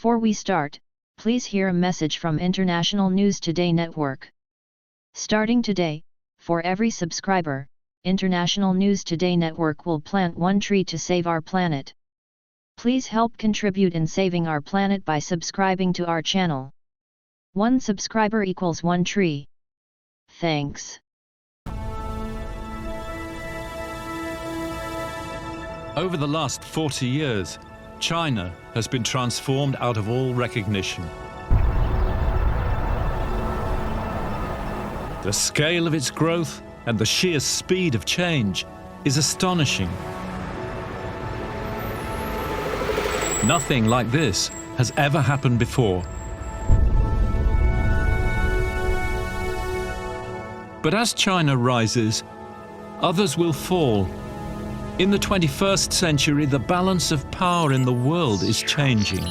Before we start, please hear a message from International News Today Network. Starting today, for every subscriber, International News Today Network will plant one tree to save our planet. Please help contribute in saving our planet by subscribing to our channel. One subscriber equals one tree. Thanks. Over the last 40 years, China has been transformed out of all recognition. The scale of its growth and the sheer speed of change is astonishing. Nothing like this has ever happened before. But as China rises, others will fall. In the 21st century, the balance of power in the world is changing.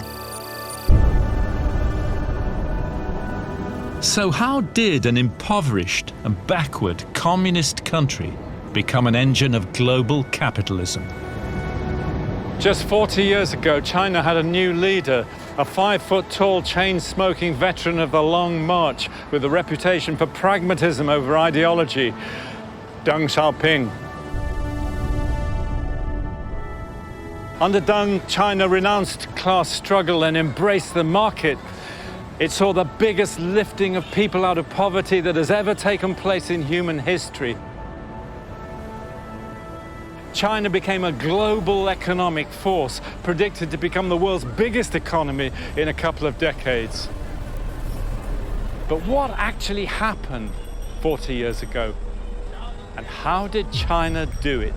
So how did an impoverished and backward communist country become an engine of global capitalism? Just 40 years ago, China had a new leader, a 5-foot-tall, chain-smoking veteran of the Long March with a reputation for pragmatism over ideology, Deng Xiaoping. Under Deng, China renounced class struggle and embraced the market. It saw the biggest lifting of people out of poverty that has ever taken place in human history. China became a global economic force, predicted to become the world's biggest economy in a couple of decades. But what actually happened 40 years ago? And how did China do it?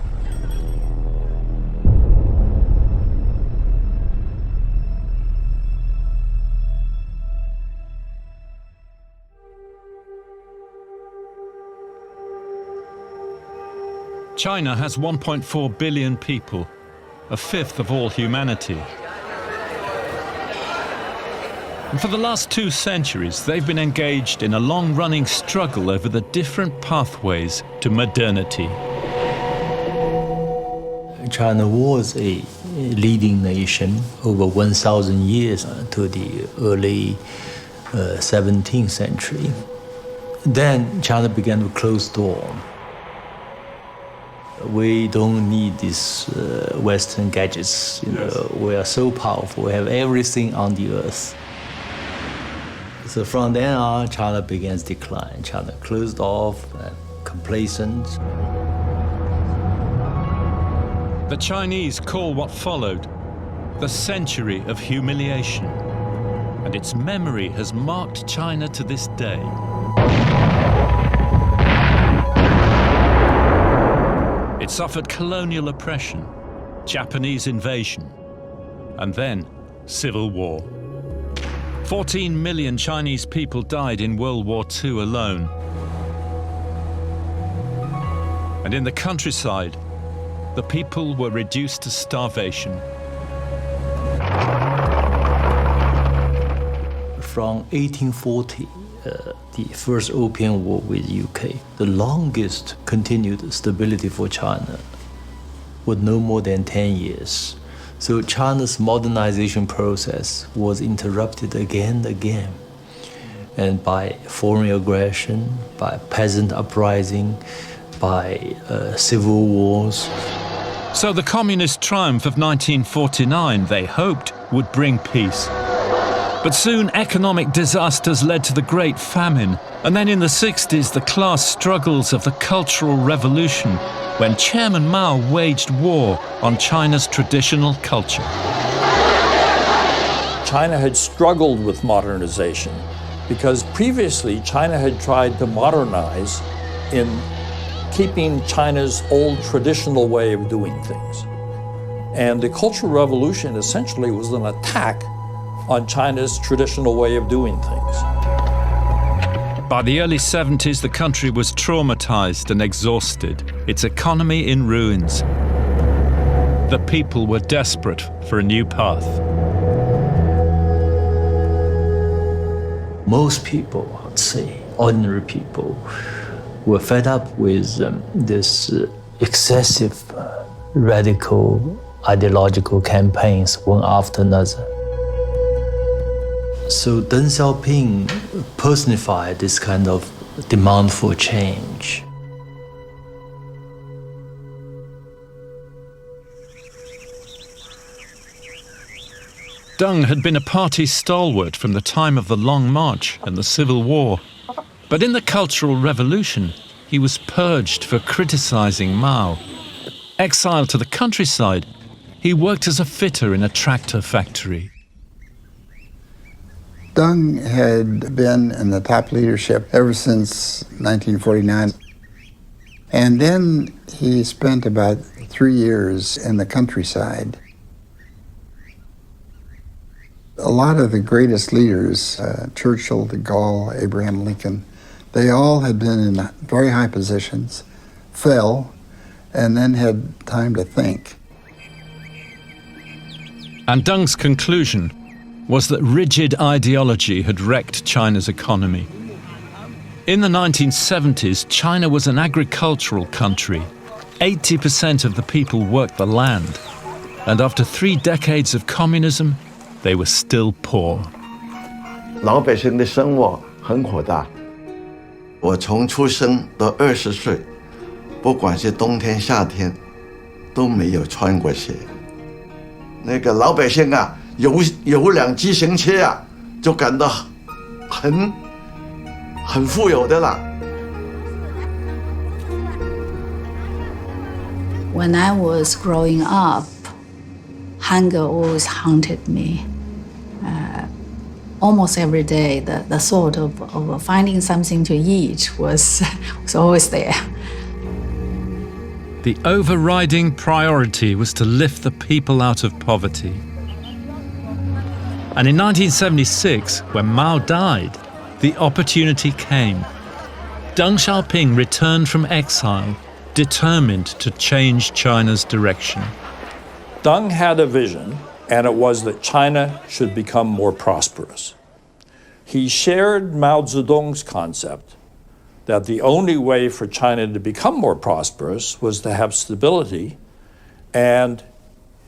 China has 1.4 billion people, a fifth of all humanity. And for the last 2 centuries, they've been engaged in a long-running struggle over the different pathways to modernity. China was a leading nation over 1,000 years to the early 17th century. Then China began to close doors. We don't need these Western gadgets. We are so powerful. We have everything on the earth. So from then on, China began to decline. China closed off, complacent. The Chinese call what followed the century of humiliation, and its memory has marked China to this day. It suffered colonial oppression, Japanese invasion, and then civil war. 14 million Chinese people died in World War II alone. And in the countryside, the people were reduced to starvation. From 1840, the first Opium War with UK, the longest continued stability for China was no more than 10 years. So China's modernization process was interrupted again and again. And by foreign aggression, by peasant uprising, by civil wars. So the communist triumph of 1949, they hoped, would bring peace. But soon economic disasters led to the Great Famine, and then in the 60s the class struggles of the Cultural Revolution, when Chairman Mao waged war on China's traditional culture. China had struggled with modernization because previously China had tried to modernize in keeping China's old traditional way of doing things. And the Cultural Revolution essentially was an attack on China's traditional way of doing things. By the early 70s, the country was traumatized and exhausted, its economy in ruins. The people were desperate for a new path. Most people, I would say, ordinary people, were fed up with this excessive, radical ideological campaigns one after another. So Deng Xiaoping personified this kind of demand for change. Deng had been a party stalwart from the time of the Long March and the Civil War. But in the Cultural Revolution, he was purged for criticizing Mao. Exiled to the countryside, he worked as a fitter in a tractor factory. Deng had been in the top leadership ever since 1949. And then he spent about 3 years in the countryside. A lot of the greatest leaders, Churchill, de Gaulle, Abraham Lincoln, they all had been in very high positions, fell, and then had time to think. And Deng's conclusion was that rigid ideology had wrecked China's economy. In the 1970s, China was an agricultural country. 80% of the people worked the land. And after 3 decades of communism, they were still poor. 老百姓的生活很苦大。我从出生到20岁，不管是冬天夏天，都没有穿过鞋。那个老百姓啊，有辆自行车啊，就感到很富有的了。When I was growing up, hunger always haunted me. Almost every day, the thought of finding something to eat was always there. The overriding priority was to lift the people out of poverty. And in 1976, when Mao died, the opportunity came. Deng Xiaoping returned from exile, determined to change China's direction. Deng had a vision, and it was that China should become more prosperous. He shared Mao Zedong's concept that the only way for China to become more prosperous was to have stability, and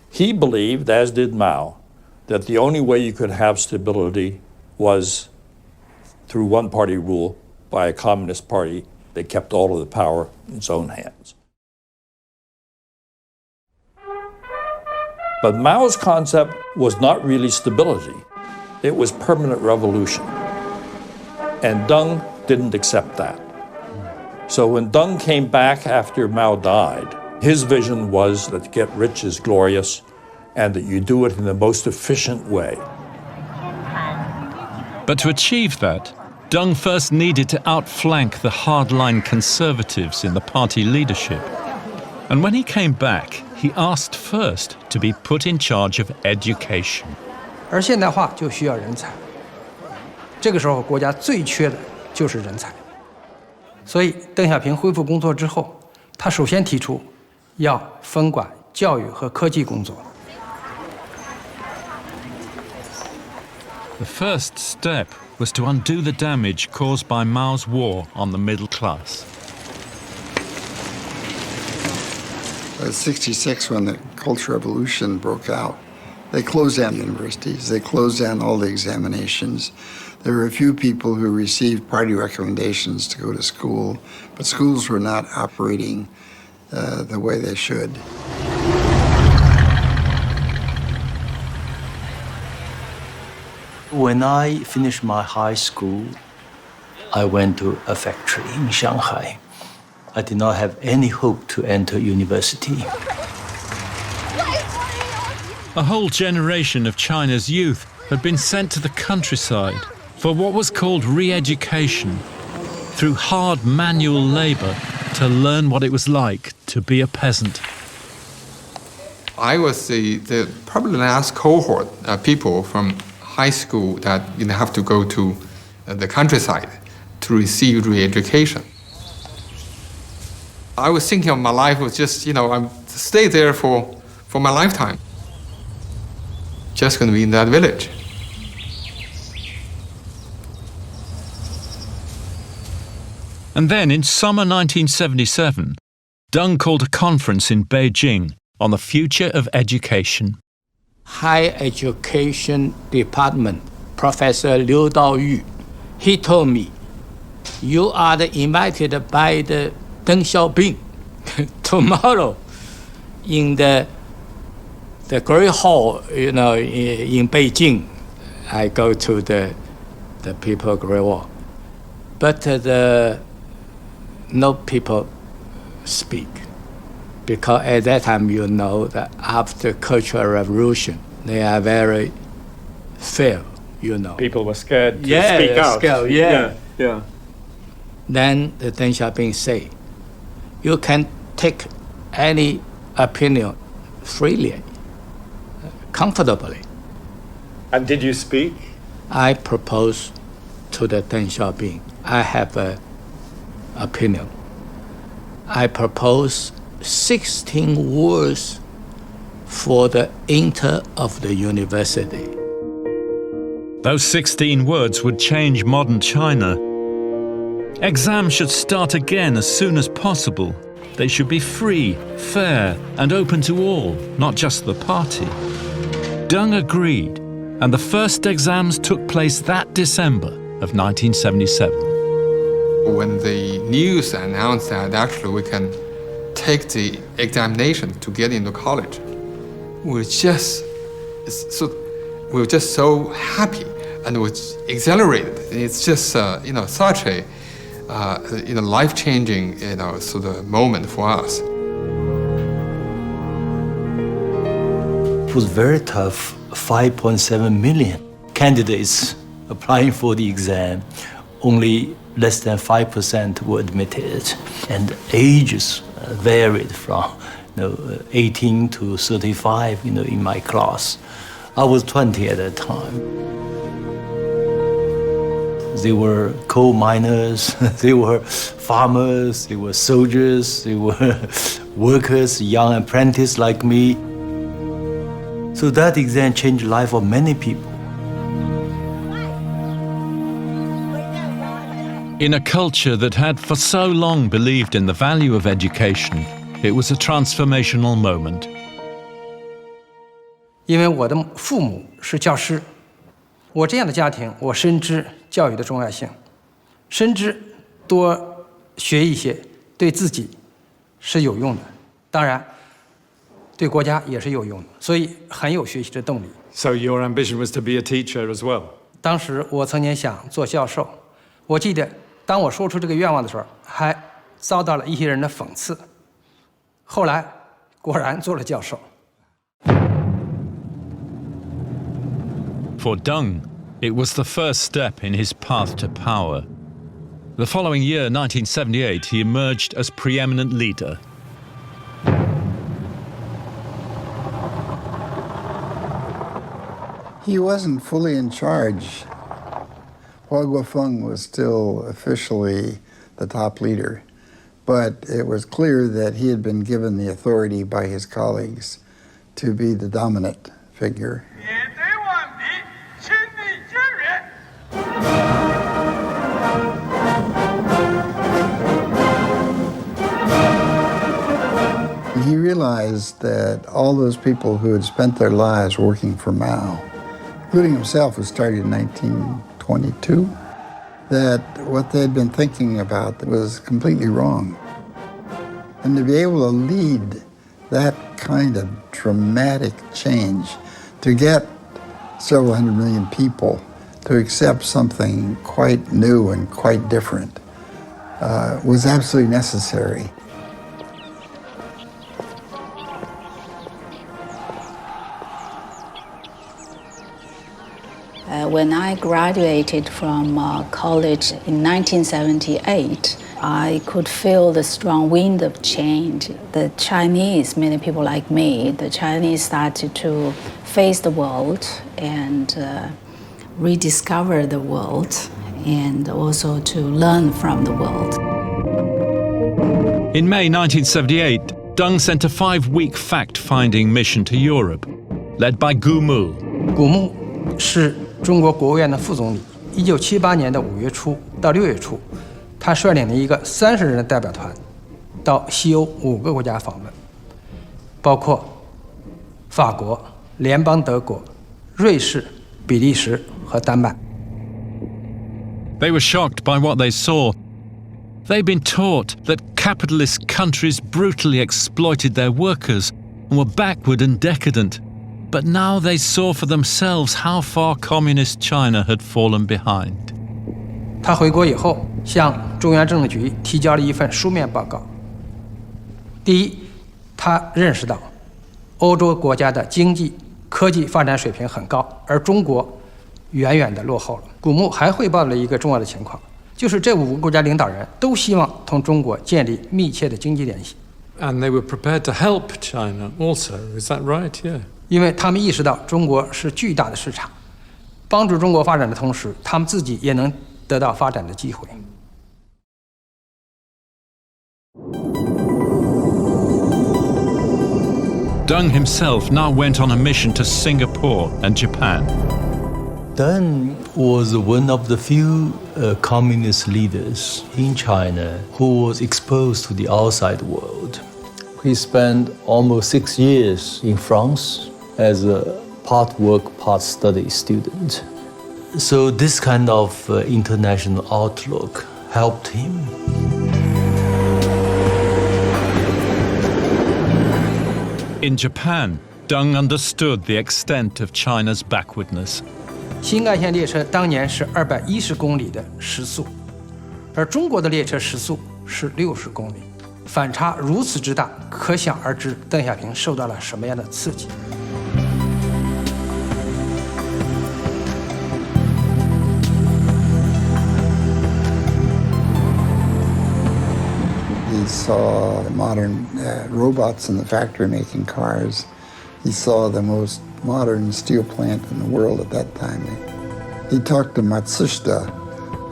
he believed, as did Mao, that the only way you could have stability was through one-party rule by a communist party that kept all of the power in its own hands. But Mao's concept was not really stability. It was permanent revolution. And Deng didn't accept that. So when Deng came back after Mao died, his vision was that to get rich is glorious and that you do it in the most efficient way. But to achieve that, Deng first needed to outflank the hardline conservatives in the party leadership. And when he came back, he asked first to be put in charge of education. 而现代化就需要人才，这个时候国家最缺的就是人才。所以邓小平恢复工作之后，他首先提出要分管教育和科技工作。The first step was to undo the damage caused by Mao's war on the middle class. 1966, when the Cultural Revolution broke out, they closed down universities. They closed down all the examinations. There were a few people who received party recommendations to go to school, but schools were not operating the way they should. When I finished my high school, I went to a factory in Shanghai. I did not have any hope to enter university. A whole generation of China's youth had been sent to the countryside for what was called re-education, through hard manual labor to learn what it was like to be a peasant. I was the probably last cohort of people from high school that have to go to the countryside to receive re-education. I was thinking of my life was just, I'm stay there for my lifetime. Just going to be in that village. And then in summer 1977, Deng called a conference in Beijing on the future of education. Higher education department Professor Liu Daoyu. He told me, "You are invited by the Deng Xiaoping tomorrow in the Great Hall, in Beijing." I go to the People Great Wall, but no people speak, because at that time that after Cultural Revolution they are very fear. People were scared to yeah, speak out. Scared, yeah. Then the Deng Xiaoping say, "You can take any opinion freely, comfortably." And did you speak? I propose to the Deng Xiaoping, I have an opinion. I propose 16 words for the inter of the university. Those 16 words would change modern China. Exams should start again as soon as possible. They should be free, fair, and open to all, not just the party. Deng agreed, and the first exams took place that December of 1977. When the news announced that actually we can take the examination to get into college, we were just so happy and we were exhilarated. It's just such a life-changing sort of moment for us. It was very tough. 5.7 million candidates applying for the exam. Only less than 5% were admitted, and ages varied from 18 to 35. In my class, I was 20 at that time. They were coal miners, they were farmers, they were soldiers, they were workers, young apprentices like me. So that exam changed the life of many people. In a culture that had for so long believed in the value of education, it was a transformational moment. 因为我的父母是教师，我这样的家庭，我深知教育的重要性，深知多学一些对自己是有用的，当然对国家也是有用的，所以很有学习的动力。So your ambition was to be a teacher as well? 当时我曾经想做教授，我记得当我说出这个愿望的时候，还遭到了一些人的讽刺。后来果然做了教授。For Deng, it was the first step in his path to power. The following year, 1978, he emerged as preeminent leader. He wasn't fully in charge. Hua Guofeng was still officially the top leader, but it was clear that he had been given the authority by his colleagues to be the dominant figure. He realized that all those people who had spent their lives working for Mao, including himself, who started in 1922, that what they had been thinking about was completely wrong. And to be able to lead that kind of dramatic change, to get several hundred million people to accept something quite new and quite different, was absolutely necessary. When I graduated from college in 1978, I could feel the strong wind of change. The Chinese, many people like me, the Chinese started to face the world and rediscover the world and also to learn from the world. In May 1978, Deng sent a 5-week fact-finding mission to Europe, led by Gu Mu. Gu Mu 是中国国务院的副总理。1978年的5月初到6月初，他率领了一个30人的代表团，到西欧5个国家访问，包括法国、联邦德国、瑞士、比利时和丹麦。They were shocked by what they saw. They'd been taught that capitalist countries brutally exploited their workers and were backward and decadent. But now they saw for themselves how far communist China had fallen behind. 他回国以后，向中央政治局提交了一份书面报告。第一，他认识到欧洲国家的经济、科技发展水平很高，而中国远远地落后了。古牧还汇报了一个重要的情况，就是这5个国家领导人都希望同中国建立密切的经济联系。And they were prepared to help China also, is that right? Yeah. 因为他们意识到中国是巨大的市场，帮助中国发展的同时，他们自己也能得到发展的机会。Deng himself now went on a mission to Singapore and Japan. Deng was one of the few communist leaders in China who was exposed to the outside world. He spent almost 6 years in France as a part work, part study student. So this kind of international outlook helped him. In Japan, Deng understood the extent of China's backwardness. 新干线列车当年是210公里的时速，而中国的列车时速是60公里，反差如此之大，可想而知邓小平受到了什么样的刺激。He saw modern robots in the factory making cars. He saw the most modern steel plant in the world at that time. He talked to Matsushita,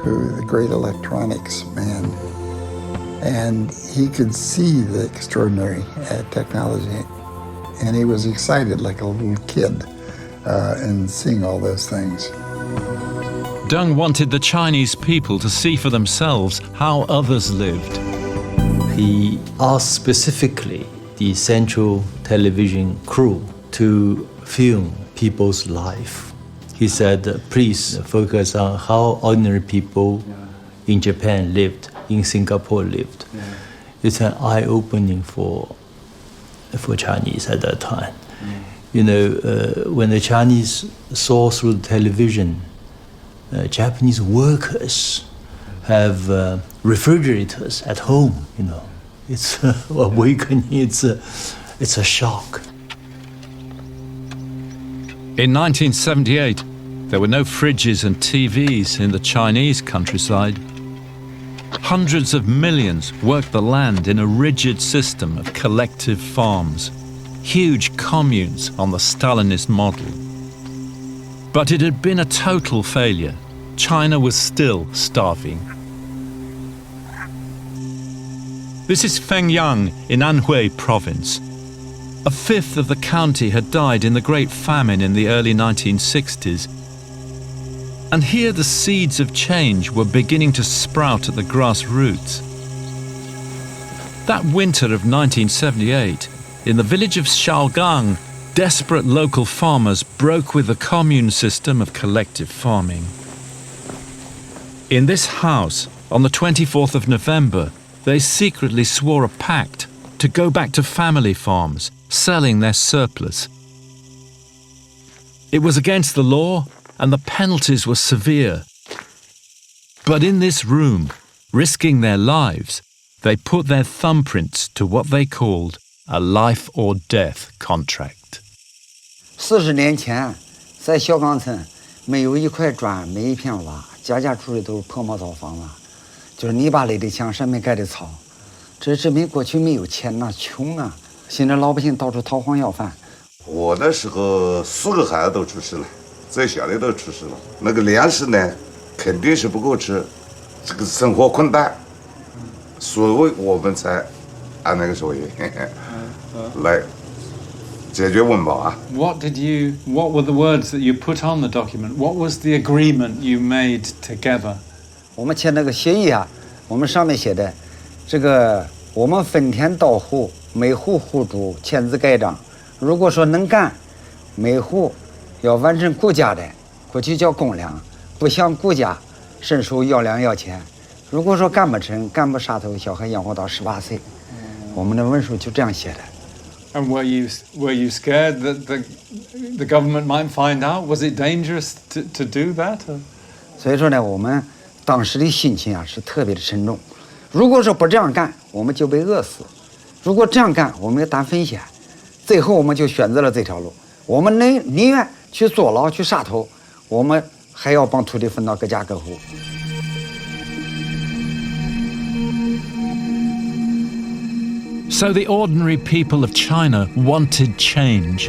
who the great electronics man, and he could see the extraordinary technology, and he was excited like a little kid in seeing all those things. Deng wanted the Chinese people to see for themselves how others lived. He asked specifically the Central Television crew to film people's life. He said, please focus on how ordinary people in Japan lived, in Singapore lived. It's an eye-opening for Chinese at that time. You know, when the Chinese saw through the television, Japanese workers have refrigerators at home, you know. It's awakening, it's a shock. In 1978, there were no fridges and TVs in the Chinese countryside. Hundreds of millions worked the land in a rigid system of collective farms, huge communes on the Stalinist model. But it had been a total failure. China was still starving. This is Fengyang in Anhui province. A fifth of the county had died in the Great Famine in the early 1960s. And here the seeds of change were beginning to sprout at the grassroots. That winter of 1978, in the village of Shaogang, desperate local farmers broke with the commune system of collective farming. In this house, on the 24th of November, they secretly swore a pact to go back to family farms, selling their surplus. It was against the law, and the penalties were severe. But in this room, risking their lives, they put their thumbprints to what they called a life or death contract. 40年前，在小岗村，没有一块砖，没一片瓦，家家住的都是破茅草房子，就是泥巴垒的墙，上面盖的草。这证明过去没有钱呐，穷啊！现在老百姓到处讨荒要饭。我那时候4个孩子都出世了，最小的都出世了。那个粮食呢，肯定是不够吃，这个生活困难，所以我们才按那个手艺来解决温饱啊。What were the words that you put on the document? What was the agreement you made together? 我们签那个协议啊，我们上面写的，这个我们分田到户，每户户主签字盖章。如果说能干，每户要完成国家过去叫公粮，不向国家伸手要粮要钱。如果说干不成，干不杀头，小孩养活到18岁。我们的文书就这样写的。And were you scared that the government might find out? Was it dangerous to do that? 所以说呢，我们当时的心情啊是特别的沉重。如果说不这样干，我们就被饿死；如果这样干，我们要担风险。最后我们就选择了这条路。我们宁愿去坐牢去杀头，我们还要帮土地分到各家各户。So the ordinary people of China wanted change.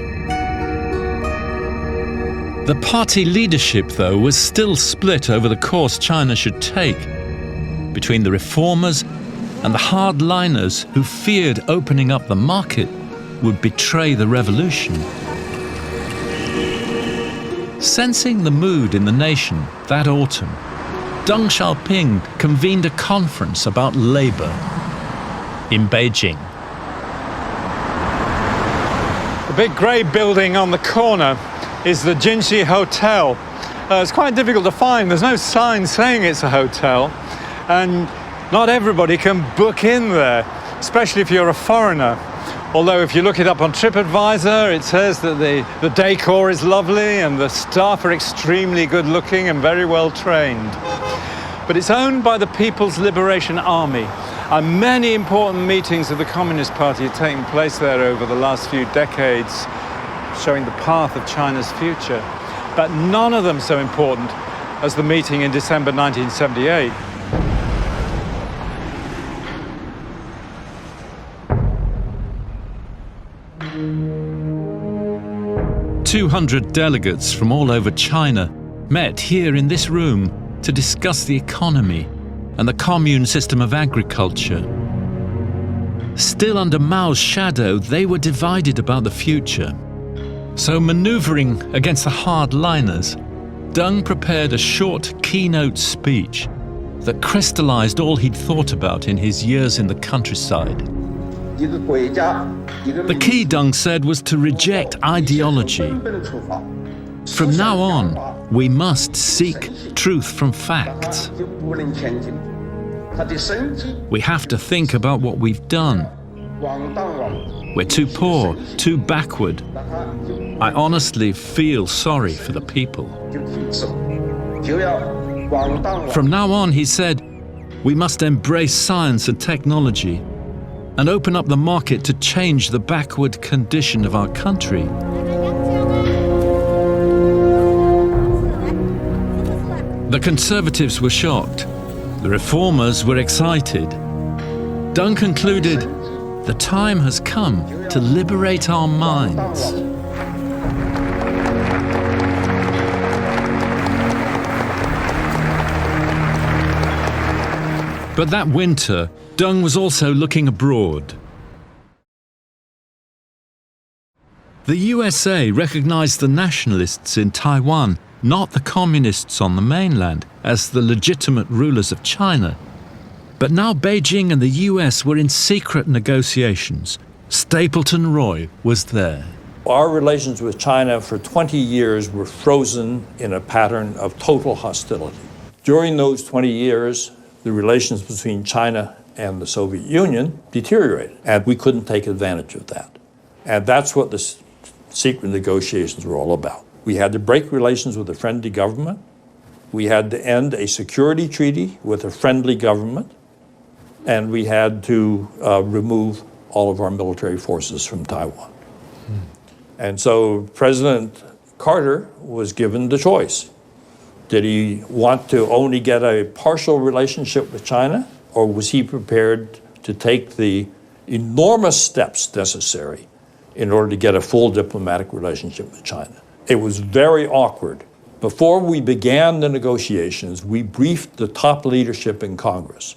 The party leadership, though, was still split over the course China should take, between the reformers and the hardliners who feared opening up the market would betray the revolution. Sensing the mood in the nation that autumn, Deng Xiaoping convened a conference about labor in Beijing. The big grey building on the corner is the Jinxi Hotel. It's quite difficult to find. There's no sign saying it's a hotel, and not everybody can book in there, especially if you're a foreigner. Although if you look it up on TripAdvisor, it says that the decor is lovely and the staff are extremely good looking and very well trained. But it's owned by the People's Liberation Army, and many important meetings of the Communist Party have taken place there over the last few decades, showing the path of China's future. But none of them so important as the meeting in December 1978. "200 delegates from all over China met here in this room to discuss the economy and the commune system of agriculture. Still under Mao's shadow, they were divided about the future. So, maneuvering against the hardliners, Deng prepared a short keynote speech that crystallized all he'd thought about in his years in the countryside. The key, Deng said, was to reject ideology. From now on, we must seek truth from facts. We have to think about what we've done. We're too poor, too backward. I honestly feel sorry for the people. From now on, he said, we must embrace science and technology and open up the market to change the backward condition of our country. The conservatives were shocked. The reformers were excited. Deng concluded, the time has come to liberate our minds. But that winter, Deng was also looking abroad. The USA recognized the nationalists in Taiwan, not the communists on the mainland, as the legitimate rulers of China. But now Beijing and the US were in secret negotiations. Stapleton Roy was there. Our relations with China for 20 years were frozen in a pattern of total hostility. During those 20 years, the relations between China and the Soviet Union deteriorated, and we couldn't take advantage of that. And that's what the secret negotiations were all about. We had to break relations with a friendly government. We had to end a security treaty with a friendly government. And we had to remove all of our military forces from Taiwan. And so President Carter was given the choice. Did he want to only get a partial relationship with China, or was he prepared to take the enormous steps necessary in order to get a full diplomatic relationship with China? It was very awkward. Before we began the negotiations, we briefed the top leadership in Congress,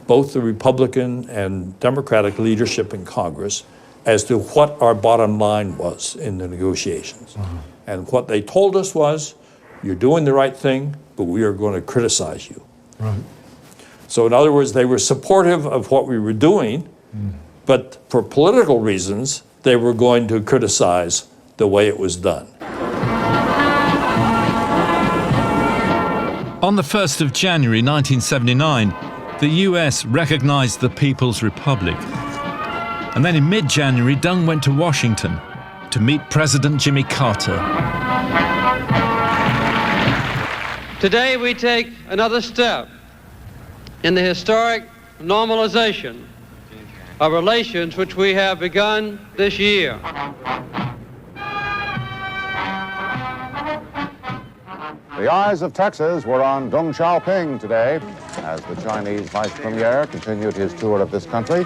both the Republican and Democratic leadership in Congress, as to what our bottom line was in the negotiations. And what they told us was, you're doing the right thing, but we are going to criticize you. Right. So in other words, they were supportive of what we were doing, but for political reasons, they were going to criticize the way it was done. On the 1st of January 1979, the US recognized the People's Republic. And then in mid-January, Deng went to Washington to meet President Jimmy Carter. Today we take another step in the historic normalization of relations which we have begun this year. The eyes of Texas were on Deng Xiaoping today as the Chinese vice premier continued his tour of this country.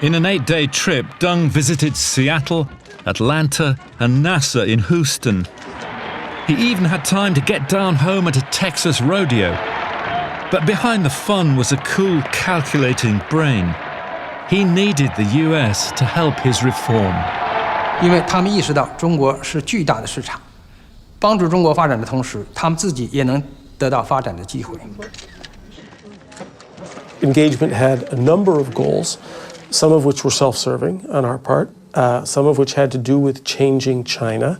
In an 8-day trip, Deng visited Seattle, Atlanta, and NASA in Houston. He even had time to get down home at a Texas rodeo. But behind the fun was a cool, calculating brain. He needed the US to help his reform. 因为他们意识到中国是巨大的市场，帮助中国发展的同时，他们自己也能得到发展的机会。Engagement had a number of goals, some of which were self-serving on our part, some of which had to do with changing China,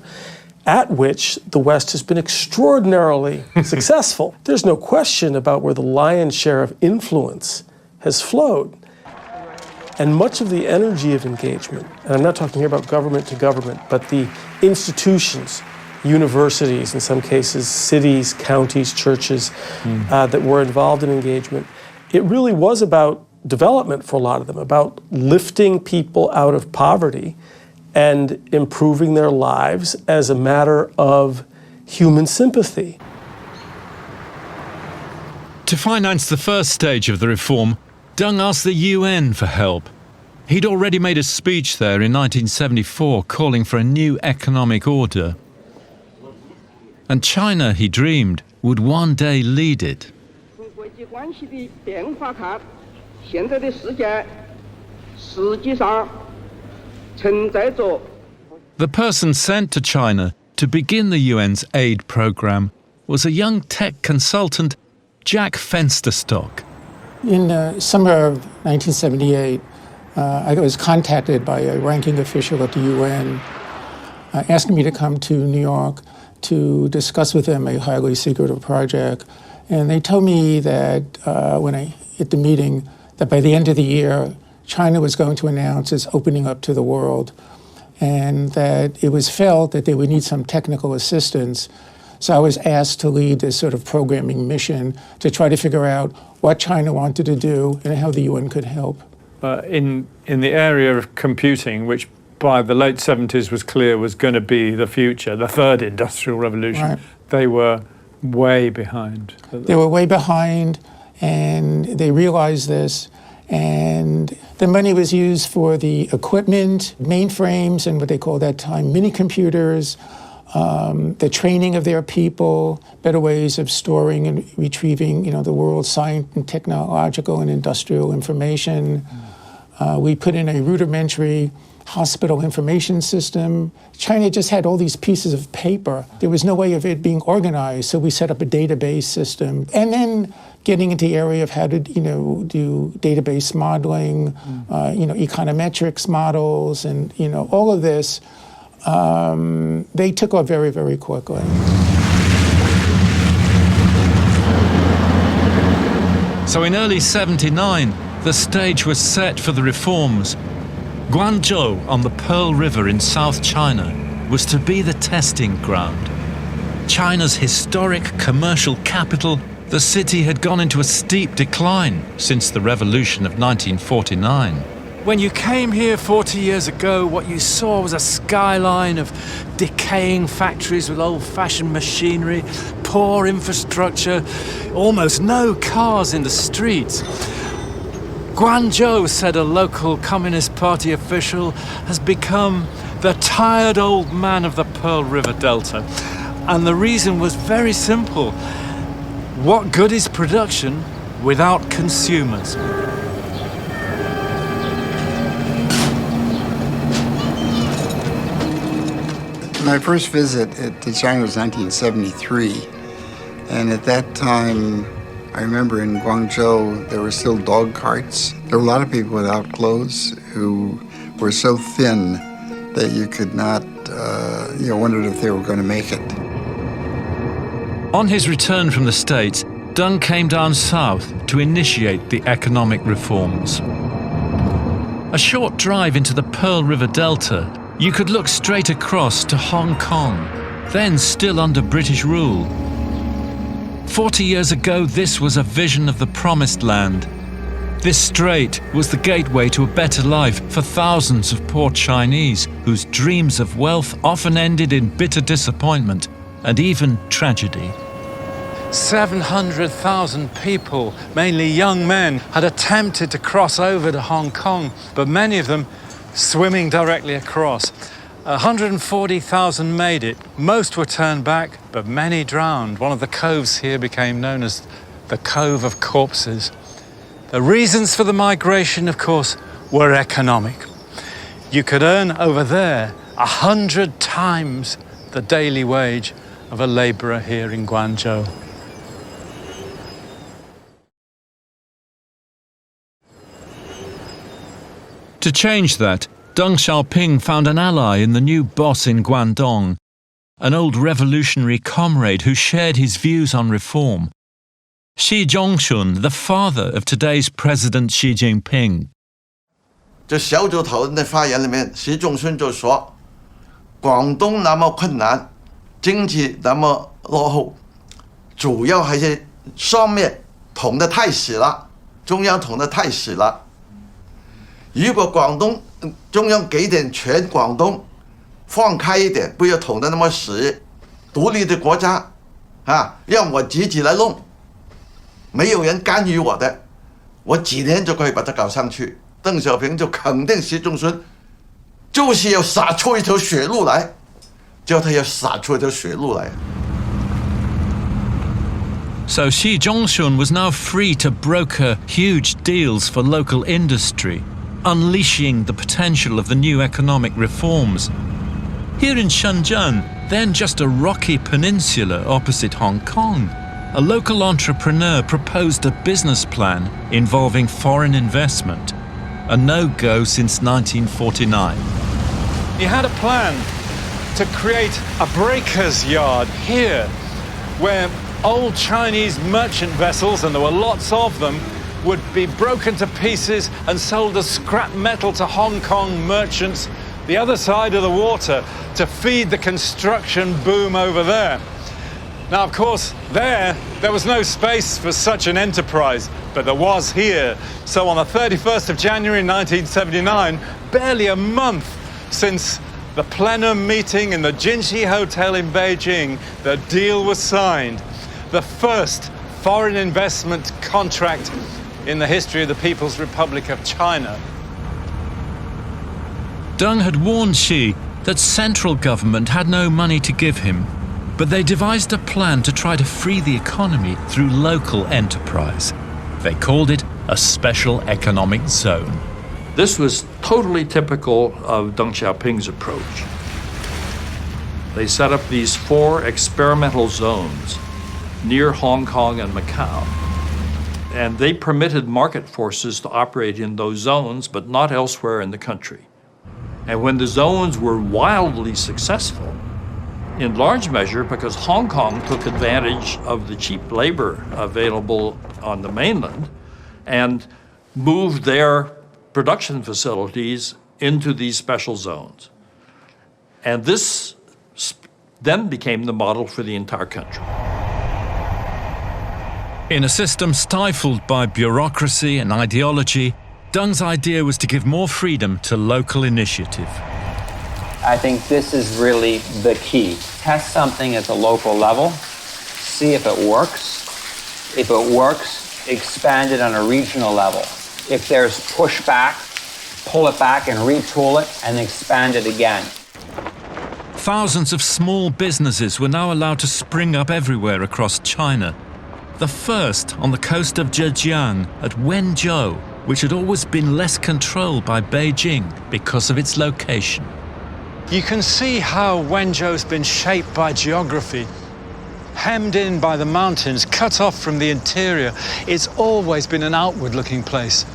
at which the West has been extraordinarily successful. There's no question about where the lion's share of influence has flowed. And much of the energy of engagement, and I'm not talking here about government to government, but the institutions, universities, in some cases, cities, counties, churches, that were involved in engagement, it really was about development for a lot of them, about lifting people out of poverty and improving their lives as a matter of human sympathy. To finance the first stage of the reform, Deng asked the UN for help. He'd already made a speech there in 1974 calling for a new economic order. And China, he dreamed, would one day lead it. The person sent to China to begin the UN's aid program was a young tech consultant, Jack Fensterstock. In the summer of 1978, I was contacted by a ranking official at the UN asking me to come to New York to discuss with them a highly secretive project. And they told me that when I hit the meeting, that by the end of the year, China was going to announce its opening up to the world, and that it was felt that they would need some technical assistance. So I was asked to lead this sort of programming mission to try to figure out what China wanted to do and how the UN could help. In the area of computing, which by the late 70s was clear was going to be the future, the third industrial revolution, right, they were way behind. They were way behind, and they realized this. And the money was used for the equipment, mainframes, and what they called at that time mini computers, the training of their people, better ways of storing and retrieving, the world's science and technological and industrial information. We put in a rudimentary hospital information system. China just had all these pieces of paper. There was no way of it being organized, so we set up a database system. And then getting into the area of how to, do database modeling, econometrics models, and, all of this, they took off very, very quickly. So in early 79, the stage was set for the reforms. Guangzhou on the Pearl River in South China was to be the testing ground. China's historic commercial capital, the city had gone into a steep decline since the revolution of 1949. When you came here 40 years ago, what you saw was a skyline of decaying factories with old-fashioned machinery, poor infrastructure, almost no cars in the streets. Guangzhou, said a local Communist Party official, has become the tired old man of the Pearl River Delta. And the reason was very simple. What good is production without consumers? My first visit to China was 1973, and at that time, I remember in Guangzhou, there were still dog carts. There were a lot of people without clothes who were so thin that you could not, wondered if they were going to make it. On his return from the States, Deng came down south to initiate the economic reforms. A short drive into the Pearl River Delta, you could look straight across to Hong Kong, then still under British rule. 40 years ago, this was a vision of the promised land. This strait was the gateway to a better life for thousands of poor Chinese whose dreams of wealth often ended in bitter disappointment and even tragedy. 700,000 people, mainly young men, had attempted to cross over to Hong Kong, but many of them swimming directly across. 140,000 made it. Most were turned back, but many drowned. One of the coves here became known as the Cove of Corpses. The reasons for the migration, of course, were economic. You could earn over there 100 times the daily wage of a labourer here in Guangzhou. To change that, Deng Xiaoping found an ally in the new boss in Guangdong, an old revolutionary comrade who shared his views on reform. Xi Zhongxun, the father of today's President Xi Jinping. 这小组讨论的发言里面，习仲勋就说，广东那么困难，经济那么落后，主要还是上面捅得太死了，中央捅得太死了。如果广东中央给点全广东放开一点，不要捅得那么死，独立的国家啊，让我自己来弄，没有人干预我的，我几年就可以把它搞上去。邓小平就肯定习仲勋就是要撒出一条血路来，叫他要撒出一条血路来。So Xi Zhongxun was now free to broker huge deals for local industry, unleashing the potential of the new economic reforms. Here in Shenzhen, then just a rocky peninsula opposite Hong Kong, a local entrepreneur proposed a business plan involving foreign investment, a no-go since 1949. He had a plan to create a breaker's yard here, where old Chinese merchant vessels, and there were lots of them, would be broken to pieces and sold as scrap metal to Hong Kong merchants the other side of the water to feed the construction boom over there. Now, of course, there was no space for such an enterprise, but there was here. So on the 31st of January 1979, barely a month since the plenum meeting in the Jinxi Hotel in Beijing, the deal was signed. The first foreign investment contract in the history of the People's Republic of China. Deng had warned Xi that central government had no money to give him, but they devised a plan to try to free the economy through local enterprise. They called it a special economic zone. This was totally typical of Deng Xiaoping's approach. They set up these 4 experimental zones near Hong Kong and Macau. And they permitted market forces to operate in those zones, but not elsewhere in the country. And when the zones were wildly successful, in large measure because Hong Kong took advantage of the cheap labor available on the mainland and moved their production facilities into these special zones. And this then became the model for the entire country. In a system stifled by bureaucracy and ideology, Deng's idea was to give more freedom to local initiative. I think this is really the key. Test something at the local level, see if it works. If it works, expand it on a regional level. If there's pushback, pull it back and retool it and expand it again. Thousands of small businesses were now allowed to spring up everywhere across China. The first on the coast of Zhejiang at Wenzhou, which had always been less controlled by Beijing because of its location. You can see how Wenzhou's been shaped by geography. Hemmed in by the mountains, cut off from the interior, it's always been an outward-looking place.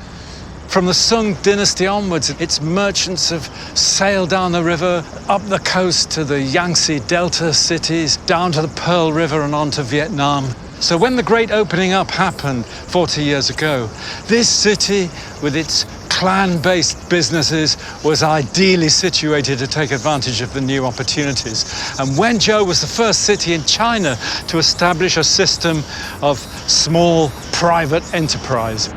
From the Sung dynasty onwards, its merchants have sailed down the river, up the coast to the Yangtze Delta cities, down to the Pearl River and on to Vietnam. So when the great opening up happened 40 years ago, this city, with its clan-based businesses, was ideally situated to take advantage of the new opportunities. And Wenzhou was the first city in China to establish a system of small private enterprise.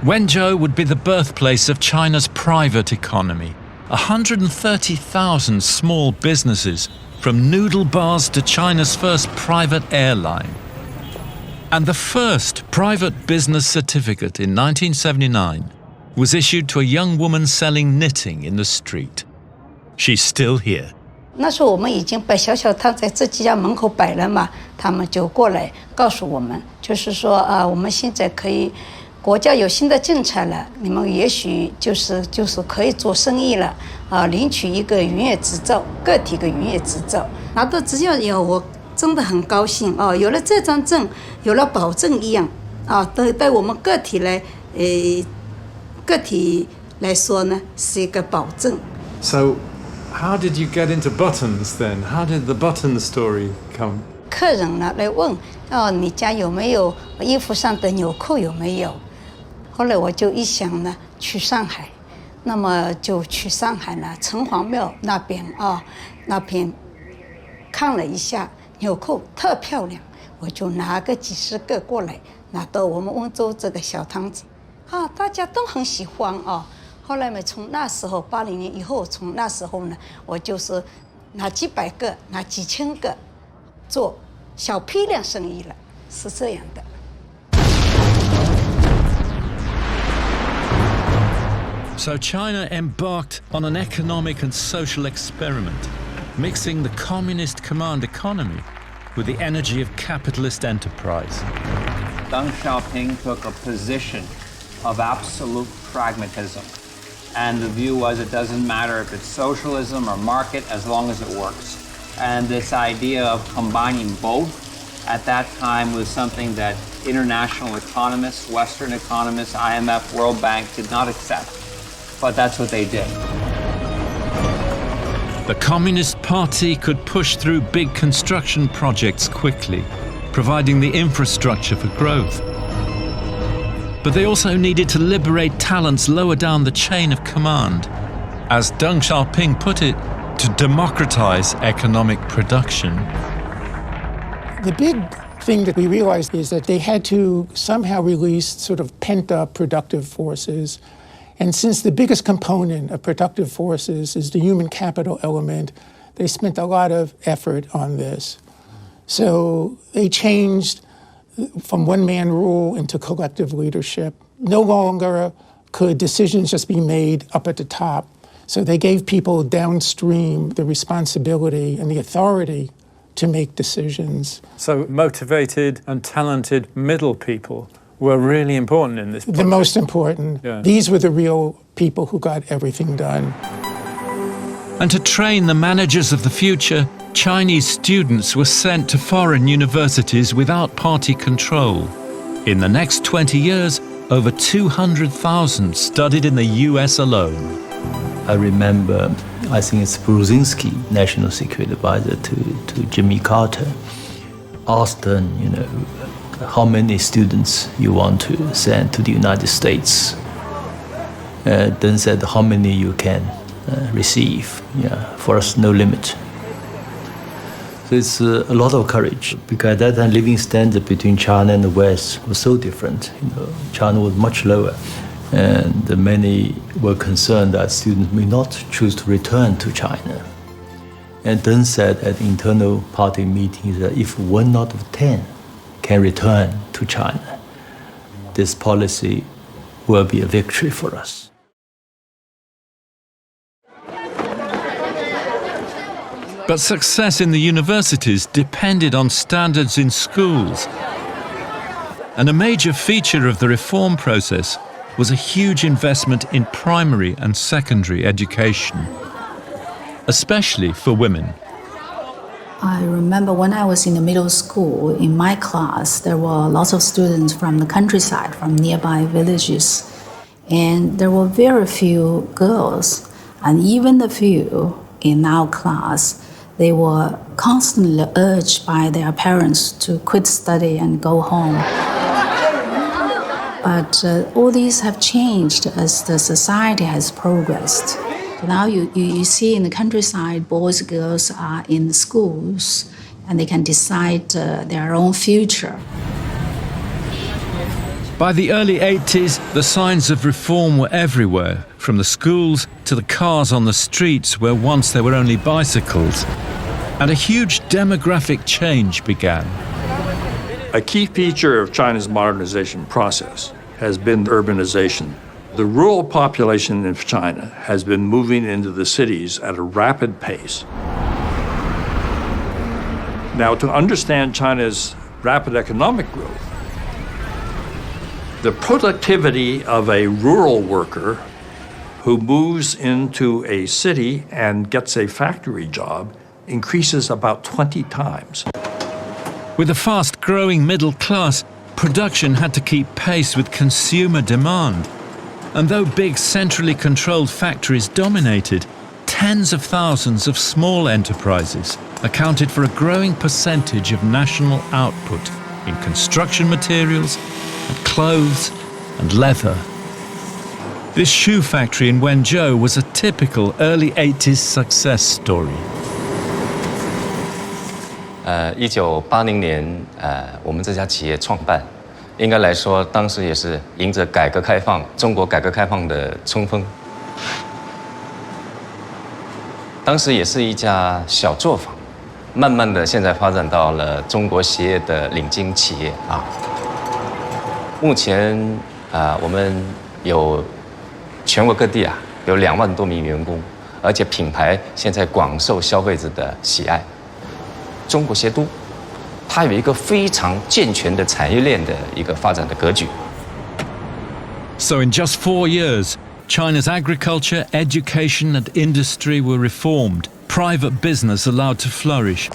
Wenzhou would be the birthplace of China's private economy. 130,000 small businesses, from noodle bars to China's first private airline. And the first private business certificate in 1979 was issued to a young woman selling knitting in the street. She's still here. 那时候我们已经把小小摊在这几家门口摆了嘛，他们就过来告诉我们，就是说我们现在可以，国家有新的政策了，你们也许就是可以做生意了领取一个营业执照，个体的营业执照，拿到执照以后，我真的很高兴有了这张证，有了保证一样对我们个体来说呢是一个保证。So, how did you get into buttons then? How did the button story come? 客人呢来问你家有没有衣服上的纽扣有没有？后来我就一想呢，去上海，那么就去上海呢，城隍庙那边看了一下纽扣特漂亮，我就拿个几十个过来，拿到我们温州这个小摊子大家都很喜欢后来呢，从那时候80年以后，从那时候呢，我就是拿几百个，拿几千个，做小批量生意了，是这样的。So China embarked on an economic and social experiment, mixing the communist command economy with the energy of capitalist enterprise. Deng Xiaoping took a position of absolute pragmatism. And the view was it doesn't matter if it's socialism or market as long as it works. And this idea of combining both at that time was something that international economists, Western economists, IMF, World Bank did not accept. But that's what they did. The Communist Party could push through big construction projects quickly, providing the infrastructure for growth. But they also needed to liberate talents lower down the chain of command, as Deng Xiaoping put it, to democratize economic production. The big thing that we realized is that they had to somehow release sort of pent-up productive forces. And since the biggest component of productive forces is the human capital element, they spent a lot of effort on this. So they changed from one-man rule into collective leadership. No longer could decisions just be made up at the top. So they gave people downstream the responsibility and the authority to make decisions. So motivated and talented middle people were really important in this project. The most important. Yeah. These were the real people who got everything done. And to train the managers of the future, Chinese students were sent to foreign universities without party control. In the next 20 years, over 200,000 studied in the US alone. I remember, I think it's Brzezinski, National Security Advisor to Jimmy Carter, asked them, how many students you want to send to the United States. Then said, how many you can receive. For us, no limit. So it's a lot of courage, because at that time, living standard between China and the West was so different. China was much lower, and many were concerned that students may not choose to return to China. And Deng said at internal party meetings that if 1 out of 10 can return to China, this policy will be a victory for us. But success in the universities depended on standards in schools. And a major feature of the reform process was a huge investment in primary and secondary education, especially for women. I remember when I was in the middle school, in my class, there were lots of students from the countryside, from nearby villages. And there were very few girls. And even the few in our class, they were constantly urged by their parents to quit study and go home. But all these have changed as the society has progressed. Now you see in the countryside, boys and girls are in schools and they can decide their own future. By the early 80s, the signs of reform were everywhere, from the schools to the cars on the streets where once there were only bicycles. And a huge demographic change began. A key feature of China's modernization process has been urbanization. The rural population of China has been moving into the cities at a rapid pace. Now, to understand China's rapid economic growth, the productivity of a rural worker who moves into a city and gets a factory job increases about 20 times. With a fast-growing middle class, production had to keep pace with consumer demand. And though big centrally controlled factories dominated, tens of thousands of small enterprises accounted for a growing percentage of national output in construction materials and clothes and leather. This shoe factory in Wenzhou was a typical early 80s success story. 1980年，我们这家企业创办，应该来说，当时也是迎着改革开放、中国改革开放的冲锋。当时也是一家小作坊，慢慢的现在发展到了中国鞋业的领军企业啊。目前我们有全国各地有2万多名员工，而且品牌现在广受消费者的喜爱。 中国鞋都，它有一个非常健全的产业链的一个发展的格局。So in just 4 years, China's agriculture, education and industry were reformed, private business allowed to flourish.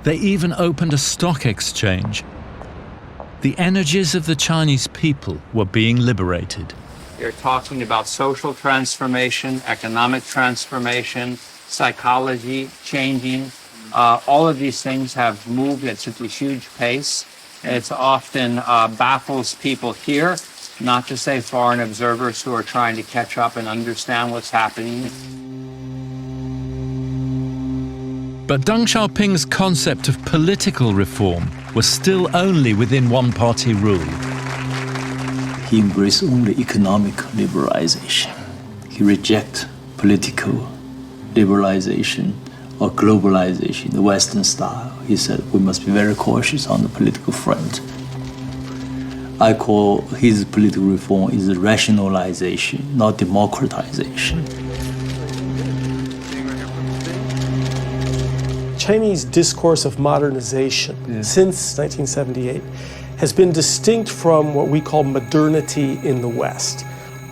They even opened a stock exchange. The energies of the Chinese people were being liberated. You're talking about social transformation, economic transformation, psychology changing. All of these things have moved at such a huge pace. It often baffles people here, not to say foreign observers who are trying to catch up and understand what's happening. But Deng Xiaoping's concept of political reform was still only within one-party rule. He embraced only economic liberalization. He rejected political liberalization or globalization, the Western style. He said we must be very cautious on the political front. I call his political reform is rationalization, not democratization. Chinese discourse of modernization since 1978 has been distinct from what we call modernity in the West.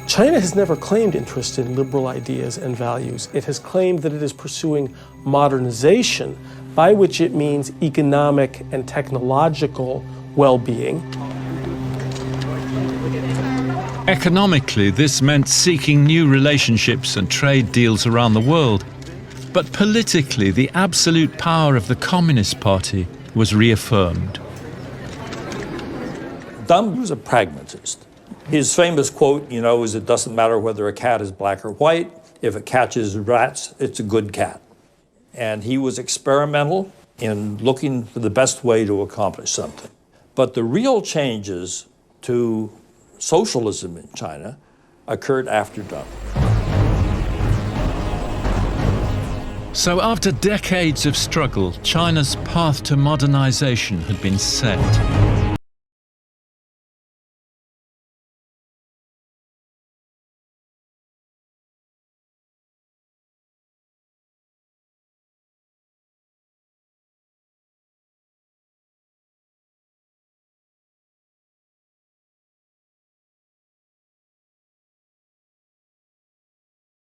China has never claimed interest in liberal ideas and values. It has claimed that it is pursuing modernization, by which it means economic and technological well-being. Economically, this meant seeking new relationships and trade deals around the world. But politically, the absolute power of the Communist Party was reaffirmed. Deng was a pragmatist. His famous quote, is it doesn't matter whether a cat is black or white. If it catches rats, it's a good cat. And he was experimental in looking for the best way to accomplish something. But the real changes to socialism in China occurred after Deng. So after decades of struggle, China's path to modernization had been set.